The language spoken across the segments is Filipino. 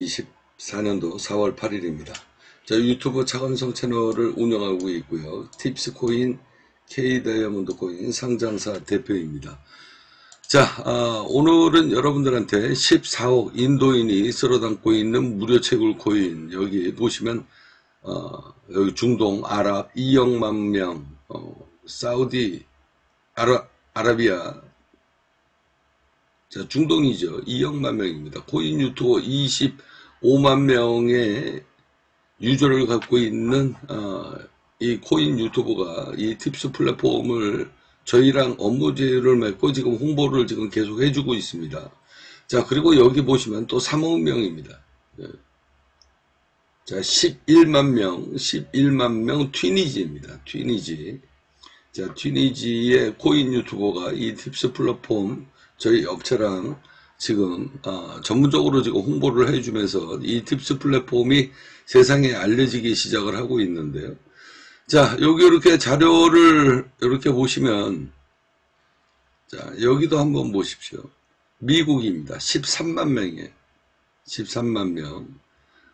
2024년도 4월 8일입니다. 저 유튜브 차건성 채널을 운영하고 있고요. 팁스코인, K다이아몬드코인 상장사 대표입니다. 자, 오늘은 여러분들한테 14억 인도인이 쓸어담고 있는 무료 채굴 코인, 여기 보시면 여기 중동, 아랍 2억만 명, 사우디, 아라비아, 자, 중동이죠. 2억만 명입니다. 코인 유튜버 25만 명의 유저를 갖고 있는 이 코인 유튜버가 이 팁스 플랫폼을 저희랑 업무 제휴를 맺고 지금 홍보를 지금 계속 해주고 있습니다. 자, 그리고 여기 보시면 또 3억 명입니다. 자, 11만 명 튀니지입니다. 튀니지. 자, 튀니지의 코인 유튜버가 이 팁스 플랫폼 저희 업체랑 지금 전문적으로 지금 홍보를 해주면서 이 팁스 플랫폼이 세상에 알려지기 시작을 하고 있는데요. 자, 여기 이렇게 자료를 이렇게 보시면, 자, 여기도 한번 보십시오. 미국입니다. 13만 명이에요. 13만 명.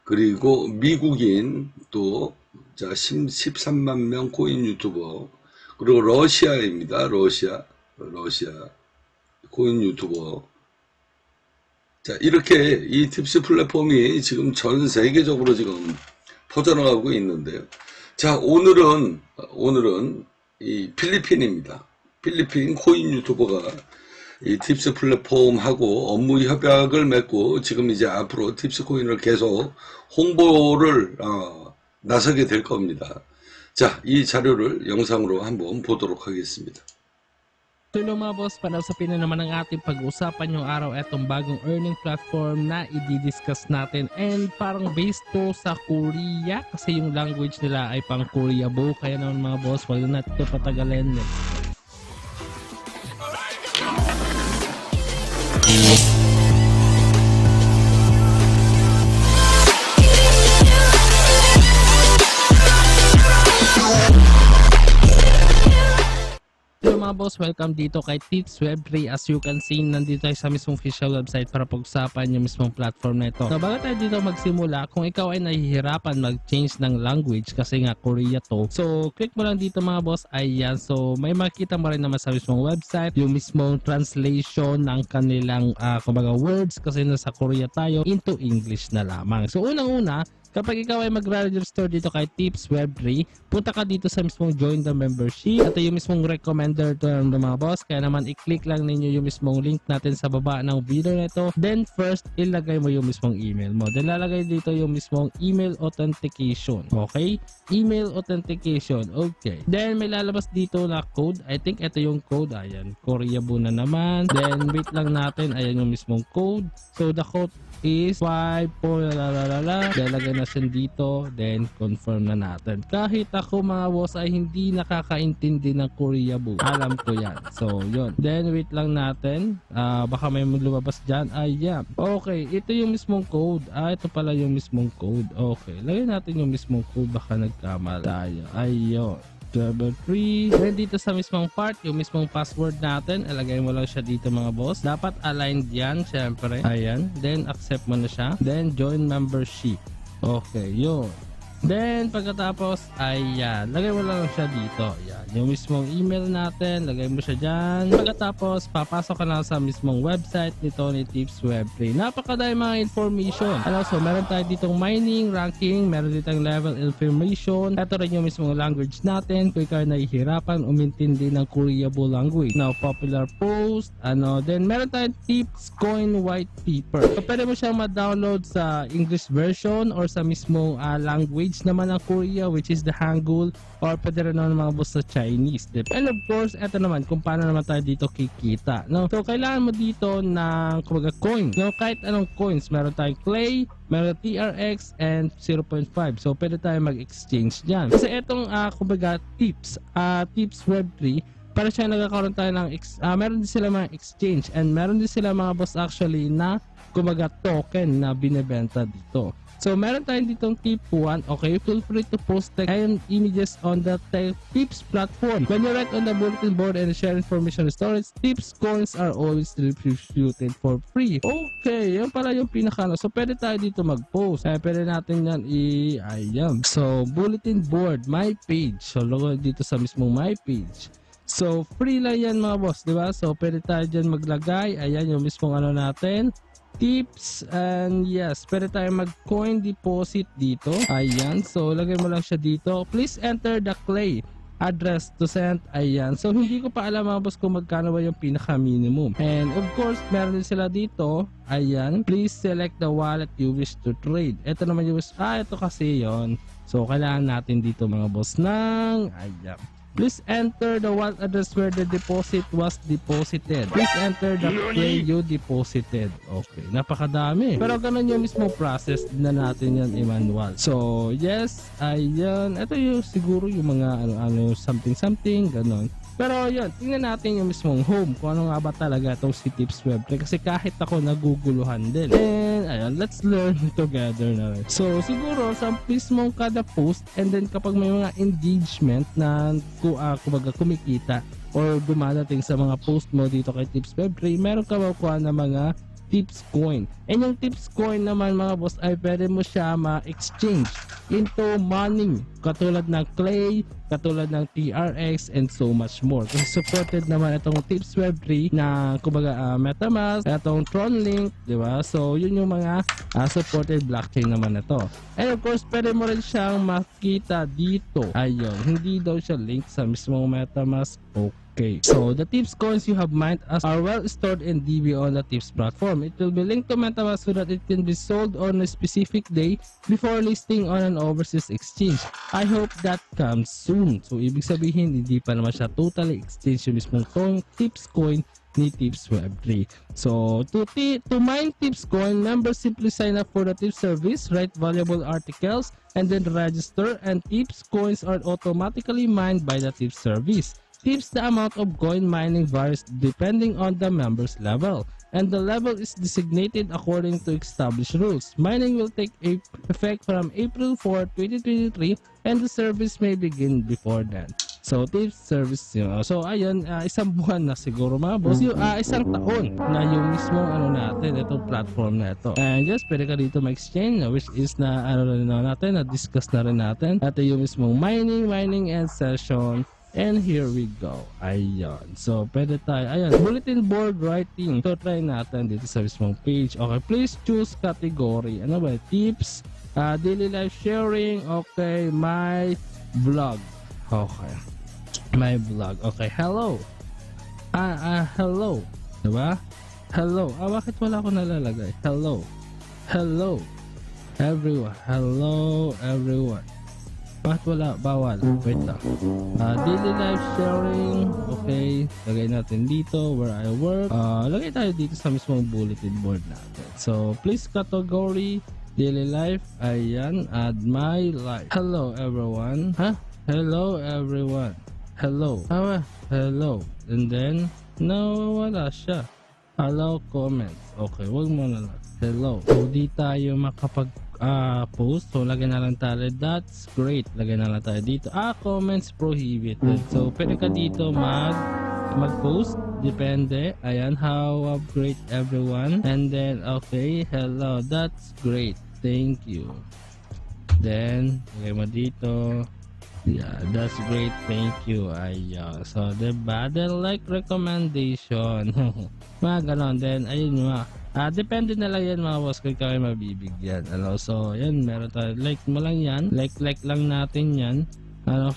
그리고 미국인 또, 자, 13만 명 코인 유튜버. 그리고 러시아입니다. 러시아. 코인 유튜버. 자, 이렇게 이 팁스 플랫폼이 지금 전 세계적으로 지금 퍼져나가고 있는데요. 자, 오늘은 이 필리핀입니다. 필리핀 코인 유튜버가 이 팁스 플랫폼하고 업무 협약을 맺고 지금 이제 앞으로 팁스 코인을 계속 홍보를 나서게 될 겁니다. 자, 이 자료를 영상으로 한번 보도록 하겠습니다. Hello mga boss, panausapin na naman ang ating pag-usapan yung araw etong bagong earning platform na i-discuss natin, and parang based to sa Korea kasi yung language nila ay pang Korea bo, kaya naman mga boss, wag na natin ito patagalin. Mga boss, welcome dito kay Tips Web3. As you can see, nandito tayo sa mismong official website para pag-usapan yung mismong platform na ito. So bago tayo dito magsimula, kung ikaw ay nahihirapan mag-change ng language kasi nga Korea to, so click mo lang dito mga boss, ayan. So may makita mo rin naman sa mismong website yung mismong translation ng kanilang kumbaga words kasi nasa Korea tayo into English na lamang. So unang-una, kapag ikaw ay mag-register dito kay Tips Web3, punta ka dito sa mismong join the membership. Ito yung mismong recommender to ng mga boss. Kaya naman i-click lang ninyo yung mismong link natin sa baba ng video na ito. Then first, ilagay mo yung mismong email mo. Then lalagay dito yung mismong email authentication. Okay? Email authentication. Okay. Then may lalabas dito na code. I think ito yung code. Ayan. Korea po na naman. Then wait lang natin. Ayan yung mismong code. So the code is 5 lalagay na siya dito, then confirm na natin. Kahit ako mga boss ay hindi nakakaintindi ng Korea bo, alam ko yan. So yun, then wait lang natin, baka may lumabas dyan. Ayan, okay, ito yung mismong code. Ito pala yung mismong code. Okay, lagyan natin yung mismong code, baka nagkamali tayo. Ayun, level 3. Then dito sa mismong part, yung mismong password natin, ilagay mo lang siya dito mga boss. Dapat aligned yan, syempre. Ayan. Then accept mo na siya. Then join membership. Okay, yun. Then pagkatapos, ayan, lagay mo lang siya dito. Ayan, yung mismong email natin, lagay mo siya dyan. Pagkatapos, papasok ka lang sa mismong website nito ni Tips Web3. Napakadami mga information. So meron tayo ditong mining, ranking, meron ditong level information. Ito rin yung mismong language natin kung ikaw nahihirapan umintindi ng Koreabo language. Now, popular post, then meron tayong tips, coin, white paper. So pwede mo siyang ma-download sa English version or sa mismong language naman ng Korea, which is the Hangul, or pwede rin naman mga boss sa Chinese. And of course, eto naman kung paano naman tayo dito kikita, no? So kailangan mo dito ng kumbaga coin, no? Kahit anong coins, meron tayong clay, meron TRX and 0.5. So pwede tayo mag-exchange diyan. Kasi etong kumbaga tips Web3, para siya nagkakaroon tayo ng meron din sila mga exchange, and meron din sila mga boss actually na kumbaga token na binebenta dito. So, meron tayong ditong tip 1. Okay, feel free to post text and images on the tips platform. When you write on the bulletin board and share information storage, tips coins are always distributed for free. Okay, yan pala yung pinakano. So, pwede tayo dito mag-post. Pwede natin yan ayan. So, bulletin board, my page. So, logo dito sa mismong my page. So, free lang yan mga boss, di ba? So, pwede tayo dyan maglagay. Ayan yung mismong ano natin. Tips, and yes, pwede tayo mag-coin deposit dito. Ayan, so lagay mo lang siya dito. Please enter the clay address to send. Ayan, so hindi ko pa alam mga boss kung magkano ba yung pinaka minimum. And of course, meron din sila dito. Ayan, please select the wallet you wish to trade. Ito naman yung ito kasi yon. So kailangan natin dito mga boss ng ayan. Please enter the wallet address where the deposit was deposited. Please enter the clay you deposited. Okay, napakadami. Pero ganun yung mismo process na natin yan i-manual. So, yes, ayan. Ito yung siguro yung mga something, ganun. Pero yun, tingnan natin yung mismong home. Kung ano nga ba talaga itong si Tips Web3. Kasi kahit ako naguguluhan din. And ayun, let's learn together na rin. So siguro sa mismong kada post, and then kapag may mga engagement na kumbaga kumikita or dumadating sa mga post mo dito kay Tips Web3, meron ka makuha na mga tips coin. And yung tips coin naman mga boss ay pwede mo siya ma-exchange into money katulad ng clay, katulad ng TRX, and so much more. Kasi supported naman itong Tips Web3 na kumbaga MetaMask, itong TronLink, di ba? So yun yung mga supported blockchain naman ito. And of course, pwede mo rin siyang makita dito. Ayun, hindi daw siya link sa mismong MetaMask. Okay, so the tips coins you have mined are well stored in DB on the tips platform. It will be linked to MetaMask so that it can be sold on a specific day before listing on an overseas exchange. I hope that comes soon. So ibig sabihin, hindi pa naman siya totally exchange yung mismong tips coin ni Tips Web3. So to mine tips coin, members simply sign up for the tips service, write valuable articles, and then register, and tips coins are automatically mined by the tips service. Tips, the amount of coin mining varies depending on the member's level, and the level is designated according to established rules. Mining will take effect from April 4, 2023, and the service may begin before then. So, tips service yun. So, ayun, isang buwan na siguro mga boss. Isang taon na yung mismong natin, itong platform na ito. And just pwede ka dito ma-exchange, which is na natin, na-discuss na rin natin. At yung mismong mining and session. And here we go. Ayan. So, pwede tayo. Ayan. Bulletin board writing. So, try natin dito sa mismong page. Okay. Please choose category. Ano ba? Tips. Daily life sharing. Okay. My vlog. Okay. My vlog. Okay. Hello. Hello. Diba? Hello. Bakit wala ako nalalagay? Hello. Hello. Everyone. Hello, everyone. Bakit wala? Bawal. Wait lang. Daily life sharing. Okay. Lagay natin dito where I work. Lagay tayo dito sa mismong bulletin board natin. So, please category. Daily life. Ayan. Add my life. Hello everyone. Hello everyone. Hello. Hello. And then, no, wala siya. Hello comments. Okay. Wag mo na lang. Hello. So, di tayo post. So, lagyan na lang tayo. That's great. Lagyan na lang tayo dito. Comments prohibited. So, pwede ka dito mag-post. Depende. Ayan. How great everyone. And then, okay. Hello. That's great. Thank you. Then, lagay mo dito. Yeah, that's great. Thank you. Ayan. So, diba? Then, like recommendation. Mga ganon. Then, ayun mga. Depende na lang yan mga boss kung kayo mabibigyan. So, yan, meron tayo. Like mo lang yan. Like lang natin yan.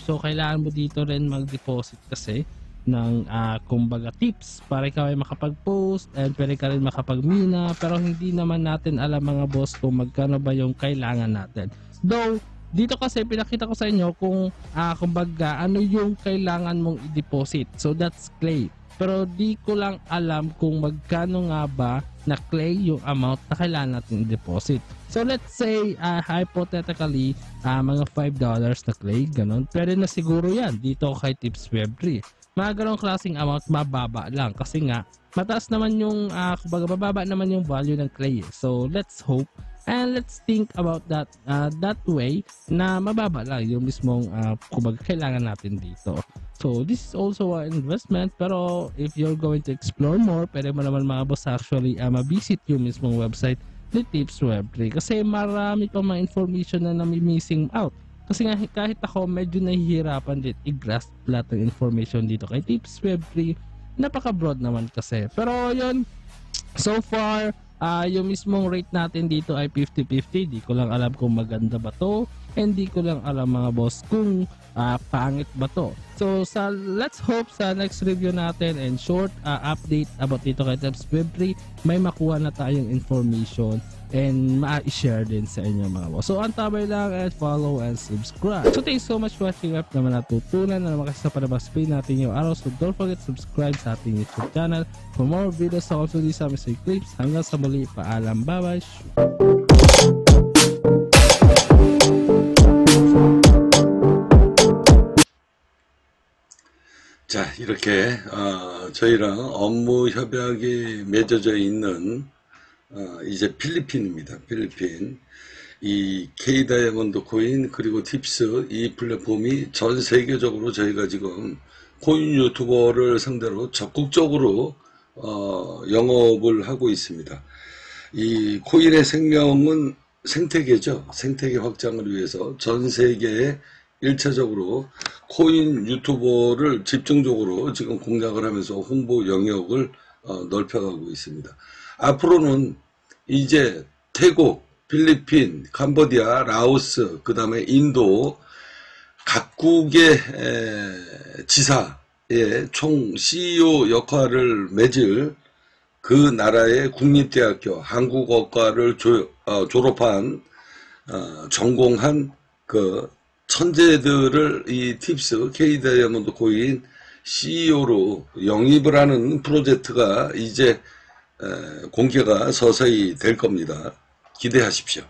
So, kailangan mo dito rin mag-deposit kasi ng kumbaga tips para ikaw ay makapag-post and pwede ka rin makapag-mina. Pero hindi naman natin alam mga boss kung magkano ba yung kailangan natin. Though, dito kasi pinakita ko sa inyo kung kumbaga ano yung kailangan mong i-deposit. So, that's clay. Pero di ko lang alam kung magkano nga ba na clay yung amount na kailangan natin i-deposit. So let's say hypothetically mga $5 na clay, ganun. Pwede na siguro yan dito kay Tips Web3. Mga ganong klaseng amount mababa lang kasi nga mataas naman yung, kumbaga bababa naman yung value ng clay. So let's hope and let's think about that way na mababa lang yung mismong kumbaga kailangan natin dito. So this is also an investment, pero if you're going to explore more, pwede mo naman mga boss actually ma-visit yung mismong website ni Tips Web3 kasi marami pa mga information na nami-missing out. Kasi nga kahit ako medyo nahihirapan din i-grasp lahat ng information dito kay Tips Web3, napaka-broad naman kasi. Pero yun, so far yung mismong rate natin dito ay 50-50. Di ko lang alam kung maganda ba to, and di ko lang alam mga boss kung pangit ba to. So let's hope sa next review natin and short update about dito kay Tips Web3 may makuha na tayong information and ma-share din sa inyo mga boss. So antabay lang and follow and subscribe. So thanks so much for watching up naman natutunan na naman kasi sa panabas-pay natin yung araw. So don't forget to subscribe sa ating YouTube channel for more videos sa also sa Mr. Clips. Hanggang sa muli, paalam, bye-bye. 자, 이렇게 저희랑 업무 협약이 맺어져 있는 이제 필리핀입니다. 필리핀. 이 K 다이아몬드 코인 그리고 팁스 이 플랫폼이 전 세계적으로 저희가 지금 코인 유튜버를 상대로 적극적으로 영업을 하고 있습니다. 이 코인의 생명은 생태계죠. 생태계 확장을 위해서 전 세계에 1차적으로 코인 유튜버를 집중적으로 지금 공략을 하면서 홍보 영역을 넓혀가고 있습니다. 앞으로는 이제 태국, 필리핀, 캄보디아, 라오스, 그 다음에 인도 각국의 지사의 총 CEO 역할을 맺을 그 나라의 국립대학교 한국어과를 졸업한 전공한 그 천재들을 이 팁스 K 다이아몬드 코인 CEO로 영입을 하는 프로젝트가 이제 공개가 서서히 될 겁니다. 기대하십시오.